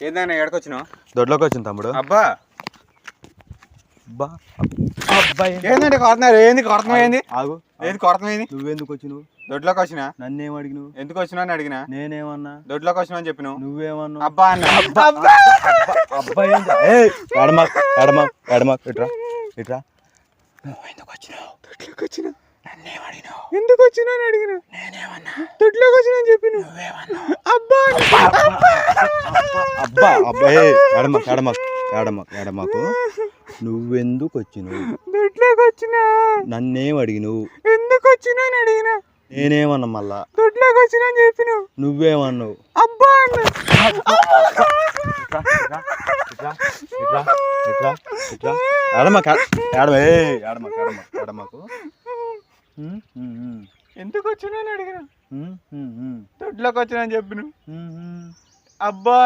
ఏందన్నా ఎక్కడికొచ్చినావు? దొడ్లోకి వచ్చింది తమ్ముడు. అబ్బా అబ్బా అబ్బాయి ఏందండి కొడుతున్నారు? ఏంది కొడుతున్నావు? ఏంది ఆగు. ఏది కొడుతున్నావు? నువ్వెందుకు వచ్చినావు? దొడ్లోకి వచ్చినా. నన్నేం అడిగినావు? ఎందుకు వచ్చినా అని అడిగినా. నేనేమన్నా? దొడ్లోకి వచ్చినా అని చెప్పినావు. నువ్వేమన్నావు? అబ్బా అన్న. అబ్బాయి ఎడమాక్ ఎడమాక్ ఎడమాక్ ఇట్రా ఇట్రా. నువ్వు ఎందుకు వచ్చినావు? దొడ్లోకి వచ్చినా. నన్నేం అడిగినావు? ఎందుకు వచ్చినా అని అడిగినా. నేనేమన్నా? దొడ్లోకి వచ్చినా అని చెప్పిన. నువ్వేమన్నావు? అబ్బా అబ్బా అబ్బాయి ఎడమాక్ ఎడమాక్ ఎడమాక్ ఎడమాకు. నువ్వెందుకు వచ్చినావు? దొడ్లోకి వచ్చినా. నన్నేం అడిగినావు? ఎందుకు వచ్చినా అని అడిగినా. నేనేమన్నా? మళ్ళా దొడ్లోకి వచ్చినా అని చెప్పినావు. నువ్వేమన్నావు? అబ్బా అన్న. ఎడమాక ఎడమ ఎడమాక ఎడమాక ఎడమాకు. ఎందుకు వచ్చినా అని అడిగినా. దొడ్లోకి వచ్చినా అని చెప్పిన. అబ్బా